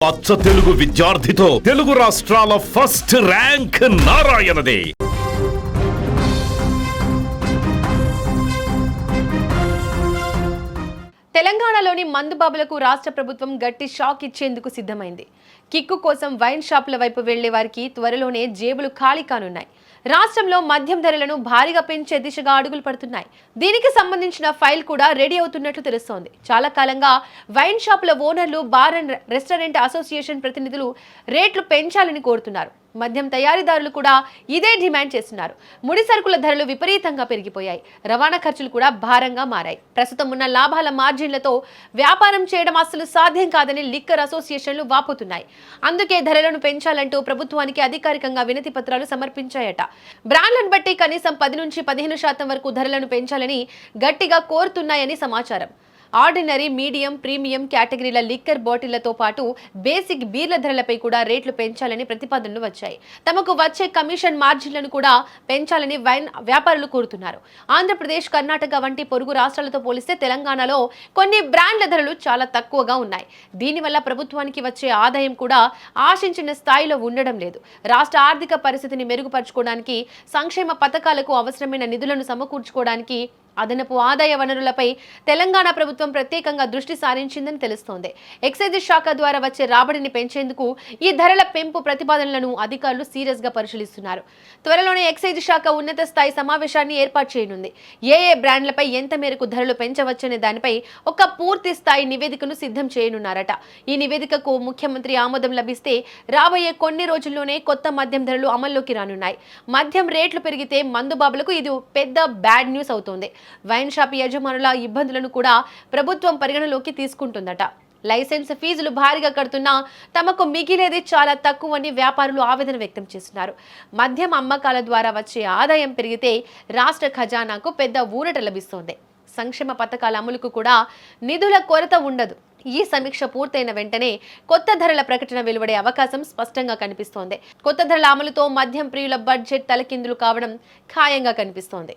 అచ్చ తెలుగు విద్యార్థితో తెలుగు రాష్ట్రాల first rank నారాయణదే. తెలంగాణలోని మందుబాబులకు రాష్ట్ర ప్రభుత్వం గట్టి షాక్ ఇచ్చేందుకు సిద్ధమైంది. కిక్కు కోసం వైన్ షాపుల వైపు వెళ్లే వారికి త్వరలోనే జేబులు ఖాళీ కానున్నాయి. రాష్ట్రంలో మద్యం ధరలను భారీగా పెంచే దిశగా అడుగులు పడుతున్నాయి. దీనికి సంబంధించిన ఫైల్ కూడా రెడీ అవుతున్నట్లు తెలుస్తోంది. చాలా కాలంగా వైన్ షాపుల ఓనర్లు, బార్ అండ్ రెస్టారెంట్ అసోసియేషన్ ప్రతినిధులు రేట్లు పెంచాలని కోరుతున్నారు. మద్యం తయారీదారులు కూడా ఇదే డిమాండ్ చేస్తున్నారు. ముడి సరుకుల ధరలు విపరీతంగా పెరిగిపోయాయి. రవాణా ఖర్చులు కూడా భారంగా మారాయి. ప్రస్తుతం ఉన్న లాభాల మార్జిన్లతో వ్యాపారం చేయడం అస్సలు సాధ్యం కాదని లిక్కర్ అసోసియేషన్లు వాపోతున్నాయి. అందుకే ధరలను పెంచాలంటూ ప్రభుత్వానికి అధికారికంగా వినతి పత్రాలు సమర్పించాయట. బ్రాండ్లను బట్టి కనీసం 10 నుంచి 15% వరకు ధరలను పెంచాలని గట్టిగా కోరుతున్నాయని సమాచారం. ఆర్డినరీ, మీడియం, ప్రీమియం కేటగిరీల లిక్కర్ బాటిళ్లతో పాటు బేసిక్ బీర్ల ధరలపై కూడా రేట్లు పెంచాలని ప్రతిపాదనలు వచ్చాయి. తమకు వచ్చే కమిషన్ మార్జిన్లను కూడా పెంచాలని వైన్ వ్యాపారులు కోరుతున్నారు. ఆంధ్రప్రదేశ్, కర్ణాటక వంటి పొరుగు రాష్ట్రాలతో పోలిస్తే తెలంగాణలో కొన్ని బ్రాండ్ల ధరలు చాలా తక్కువగా ఉన్నాయి. దీనివల్ల ప్రభుత్వానికి వచ్చే ఆదాయం కూడా ఆశించిన స్థాయిలో ఉండడం లేదు. రాష్ట్ర ఆర్థిక పరిస్థితిని మెరుగుపరచుకోవడానికి, సంక్షేమ పథకాలకు అవసరమైన నిధులను సమకూర్చుకోవడానికి అదనపు ఆదాయ వనరులపై తెలంగాణ ప్రభుత్వం ప్రత్యేకంగా దృష్టి సారించిందని తెలుస్తోంది. ఎక్సైజ్ శాఖ ద్వారా వచ్చే రాబడిని పెంచేందుకు ఈ ధరల పెంపు ప్రతిపాదనలను అధికారులు సీరియస్ గా పరిశీలిస్తున్నారు. త్వరలోనే ఎక్సైజ్ శాఖ ఉన్నత స్థాయి సమావేశాన్ని ఏర్పాటు చేయనుంది. ఏ బ్రాండ్లపై ఎంత మేరకు ధరలు పెంచవచ్చనే దానిపై ఒక పూర్తి స్థాయి నివేదికను సిద్ధం చేయనున్నారట. ఈ నివేదికకు ముఖ్యమంత్రి ఆమోదం లభిస్తే రాబోయే కొన్ని రోజుల్లోనే కొత్త మద్యం ధరలు అమల్లోకి రానున్నాయి. మద్యం రేట్లు పెరిగితే మందుబాబులకు ఇది పెద్ద బ్యాడ్ న్యూస్ అవుతోంది. వైన్ షాప్ యజమానుల ఇబ్బందులను కూడా ప్రభుత్వం పరిగణలోకి తీసుకుంటుందట. లైసెన్స్ ఫీజులు భారీగా కడుతున్నా తమకు మిగిలేది చాలా తక్కువని వ్యాపారులు ఆవేదన వ్యక్తం చేస్తున్నారు. మద్యం అమ్మకాల ద్వారా వచ్చే ఆదాయం పెరిగితే రాష్ట్ర ఖజానాకు పెద్ద ఊరట లభిస్తోంది. సంక్షేమ పథకాల అమలుకు కూడా నిధుల కొరత ఉండదు. ఈ సమీక్ష పూర్తయిన వెంటనే కొత్త ధరల ప్రకటన వెలువడే అవకాశం స్పష్టంగా కనిపిస్తోంది. కొత్త ధరల అమలుతో మద్యం ప్రియుల బడ్జెట్ తలకిందులు కావడం ఖాయంగా కనిపిస్తోంది.